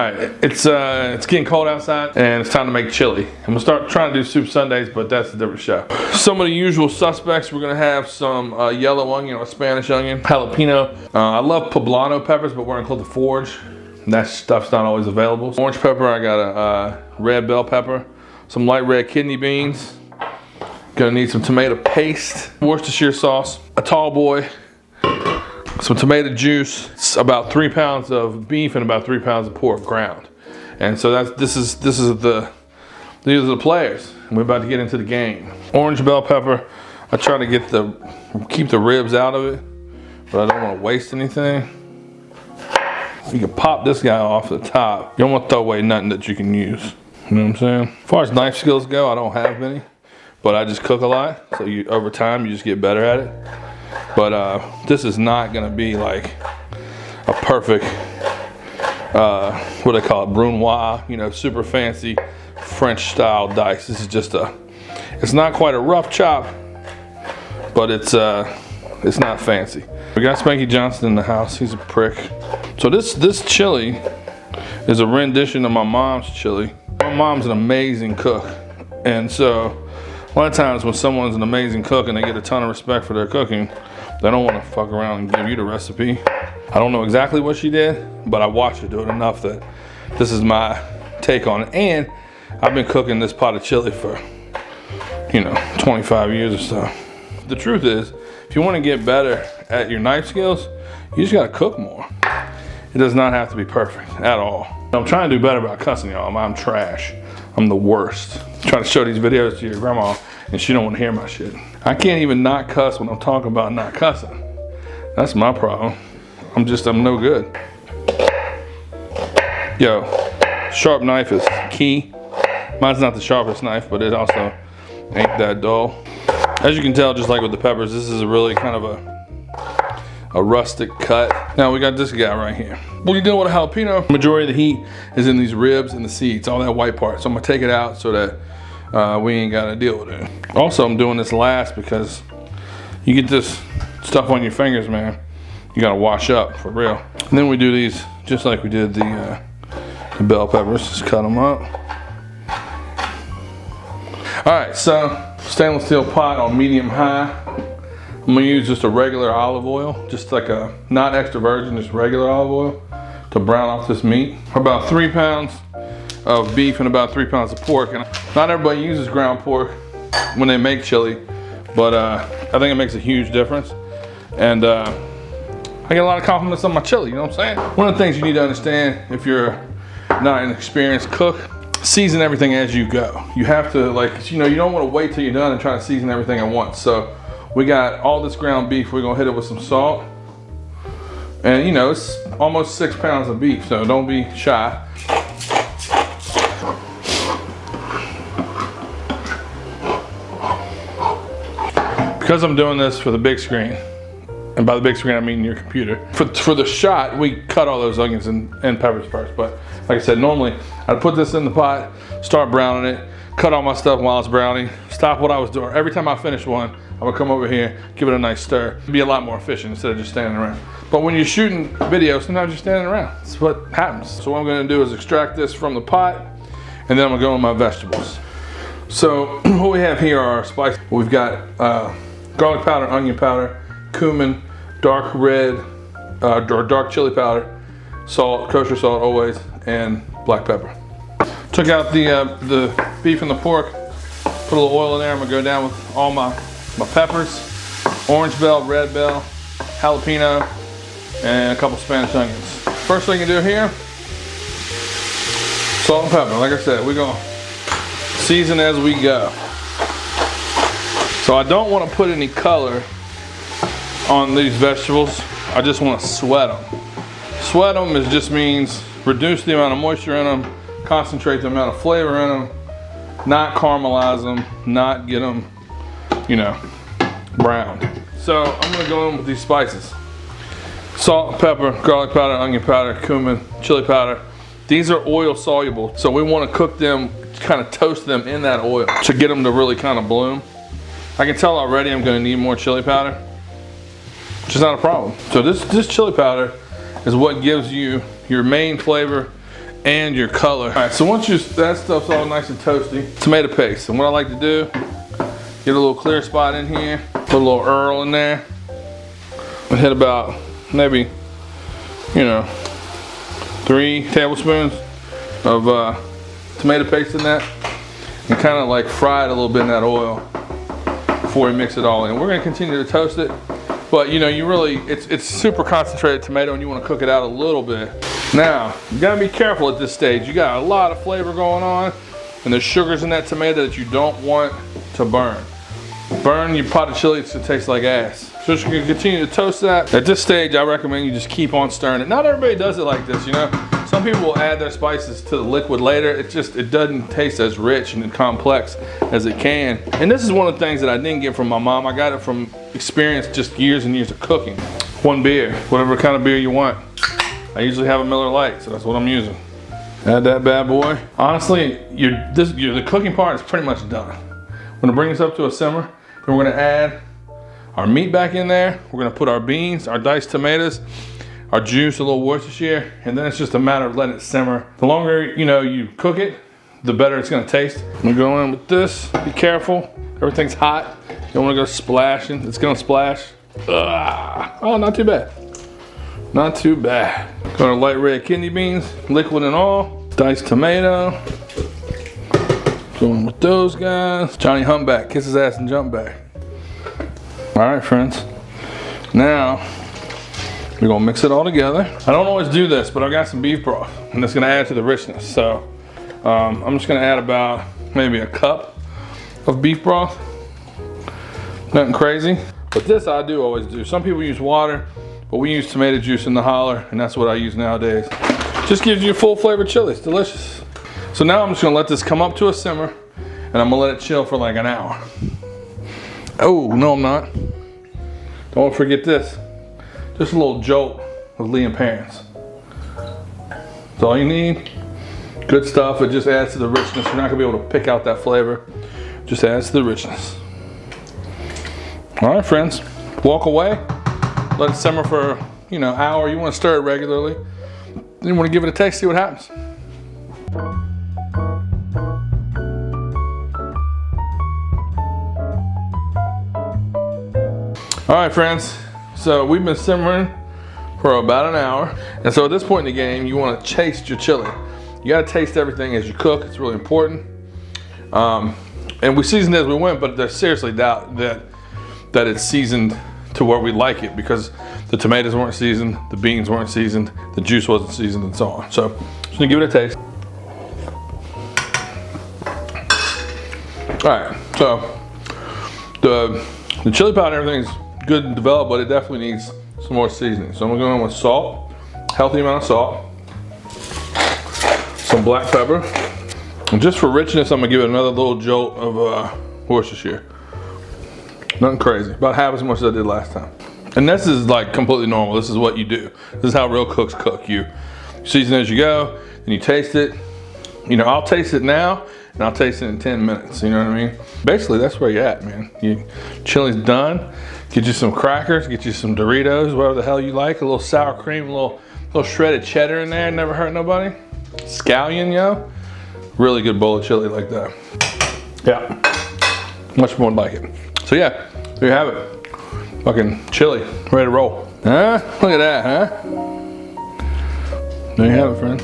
Alright, it's getting cold outside and it's time to make chili. I'm gonna start trying to do soup Sundays, but that's a different show. Some of the usual suspects, we're gonna have some yellow onion or Spanish onion, jalapeno. I love poblano peppers, but we're in Clifton Forge. That stuff's not always available. Orange pepper, I got a red bell pepper, some light red kidney beans. Gonna need some tomato paste, Worcestershire sauce, a tall boy, some tomato juice. It's about 3 pounds of beef and about 3 pounds of pork ground. And so these are the players. We're about to get into the game. Orange bell pepper. I try to keep the ribs out of it, but I don't want to waste anything. You can pop this guy off the top. You don't want to throw away nothing that you can use. You know what I'm saying? As far as knife skills go, I don't have many, but I just cook a lot. So over time, you just get better at it. But this is not gonna be like a perfect, what do they call it, brunoise, you know, super fancy French style dice. This is just it's not quite a rough chop, but it's not fancy. We got Spanky Johnson in the house, he's a prick. So this chili is a rendition of my mom's chili. My mom's an amazing cook. And so a lot of times when someone's an amazing cook and they get a ton of respect for their cooking, they don't want to fuck around and give you the recipe. I don't know exactly what she did, but I watched her do it enough that this is my take on it. And I've been cooking this pot of chili for, 25 years or so. The truth is, if you want to get better at your knife skills, you just gotta cook more. It does not have to be perfect at all. I'm trying to do better about cussing y'all. I'm trash. I'm the worst. Try to show these videos to your grandma and she don't want to hear my shit. I can't even not cuss when I'm talking about not cussing. That's my problem. I'm no good. Yo, sharp knife is key. Mine's not the sharpest knife, but it also ain't that dull. As you can tell, just like with the peppers, this is a really kind of a rustic cut. Now we got this guy right here. What are you doing with a jalapeno? Majority of the heat is in these ribs and the seeds, all that white part. So I'm gonna take it out so that we ain't gotta deal with it. Also, I'm doing this last because you get this stuff on your fingers, man. You gotta wash up, for real. And then we do these just like we did the bell peppers. Just cut them up. All right, so stainless steel pot on medium high. I'm gonna use just a regular olive oil, just like a, not extra virgin, just regular olive oil to brown off this meat. About 3 pounds of beef and about 3 pounds of pork. And not everybody uses ground pork when they make chili, but I think it makes a huge difference. And I get a lot of compliments on my chili, you know what I'm saying? One of the things you need to understand if you're not an experienced cook, season everything as you go. You have to, you don't want to wait till you're done and try to season everything at once. So we got all this ground beef, we're gonna hit it with some salt. And it's almost 6 pounds of beef, so don't be shy. Because I'm doing this for the big screen, and by the big screen I mean your computer, for the shot, we cut all those onions and peppers first. But like I said, normally I'd put this in the pot, start browning it, cut all my stuff while it's browning, stop what I was doing. Every time I finish one, I'm gonna come over here, give it a nice stir. It'd be a lot more efficient instead of just standing around. But when you're shooting video, sometimes you're standing around. That's what happens. So what I'm gonna do is extract this from the pot, and then I'm gonna go with my vegetables. So what we have here are our spices. We've got garlic powder, onion powder, cumin, dark red, or dark chili powder, salt, kosher salt always, and black pepper. Took out the beef and the pork, put a little oil in there. I'm gonna go down with all my peppers, orange bell, red bell, jalapeno, and a couple Spanish onions. First thing you do here, salt and pepper. Like I said, we're gonna season as we go. So I don't want to put any color on these vegetables. I just want to sweat them. Sweat them just means reduce the amount of moisture in them, concentrate the amount of flavor in them, not caramelize them, not get them, browned. So I'm gonna go in with these spices. Salt, pepper, garlic powder, onion powder, cumin, chili powder. These are oil soluble, so we want to cook them, kind of toast them in that oil to get them to really kind of bloom. I can tell already I'm gonna need more chili powder, which is not a problem. So this chili powder is what gives you your main flavor and your color. All right, so once that stuff's all nice and toasty, tomato paste. And what I like to do, get a little clear spot in here, put a little Earl in there, and hit about maybe, 3 tablespoons of tomato paste in that, and kind of like fry it a little bit in that oil before we mix it all in. We're gonna continue to toast it, but it's super concentrated tomato and you wanna cook it out a little bit. Now, you gotta be careful at this stage. You got a lot of flavor going on, and there's sugars in that tomato that you don't want to burn. Burn your pot of chili, it's gonna taste like ass. So just gonna continue to toast that. At this stage, I recommend you just keep on stirring it. Not everybody does it like this, Some people will add their spices to the liquid later. It doesn't taste as rich and complex as it can. And this is one of the things that I didn't get from my mom. I got it from experience, just years and years of cooking. 1 beer, whatever kind of beer you want. I usually have a Miller Lite, so that's what I'm using. Add that bad boy. Honestly, the cooking part is pretty much done. I'm gonna bring this up to a simmer, then we're gonna add our meat back in there. We're gonna put our beans, our diced tomatoes, our juice, a little Worcestershire, and then it's just a matter of letting it simmer. The longer you cook it, the better it's gonna taste. I'm gonna go in with this. Be careful, everything's hot. You don't wanna go splashing. It's gonna splash. Oh, not too bad. Not too bad. Got our light red kidney beans, liquid and all. Diced tomato. Going with those guys. Johnny Humpback, kiss his ass and jump back. All right, friends. Now, we're gonna mix it all together. I don't always do this, but I've got some beef broth, and it's gonna add to the richness. So, I'm just gonna add about maybe a cup of beef broth. Nothing crazy, but this I do always do. Some people use water, but we use tomato juice in the holler, and that's what I use nowadays. Just gives you a full flavored chili, it's delicious. So now I'm just gonna let this come up to a simmer, and I'm gonna let it chill for like an hour. Oh, no I'm not. Don't forget this. Just a little jolt of Liam Parents. That's all you need. Good stuff, it just adds to the richness. You're not gonna be able to pick out that flavor. Just adds to the richness. All right, friends, walk away. Let it simmer for, hour. You wanna stir it regularly. Then you wanna give it a taste, see what happens. All right, friends. So we've been simmering for about an hour. And so at this point in the game, you wanna taste your chili. You gotta taste everything as you cook, it's really important. And we seasoned as we went, but there's seriously doubt that it's seasoned to where we like it, because the tomatoes weren't seasoned, the beans weren't seasoned, the juice wasn't seasoned, and so on. So just gonna give it a taste. All right, so the chili powder and everything's good and developed, but it definitely needs some more seasoning. So I'm gonna go in with salt, healthy amount of salt, some black pepper, and just for richness, I'm gonna give it another little jolt of Worcestershire. Nothing crazy, about half as much as I did last time. And this is like completely normal. This is what you do. This is how real cooks cook. You season as you go, then you taste it. I'll taste it now, and I'll taste it in 10 minutes, you know what I mean? Basically, that's where you're at, man. Chili's done. Get you some crackers, get you some Doritos, whatever the hell you like. A little sour cream, a little shredded cheddar in there, never hurt nobody. Scallion, yo. Really good bowl of chili like that. Yeah, much more like it. So yeah, there you have it. Fucking chili, ready to roll. Huh? Look at that, huh? There you have it, friends.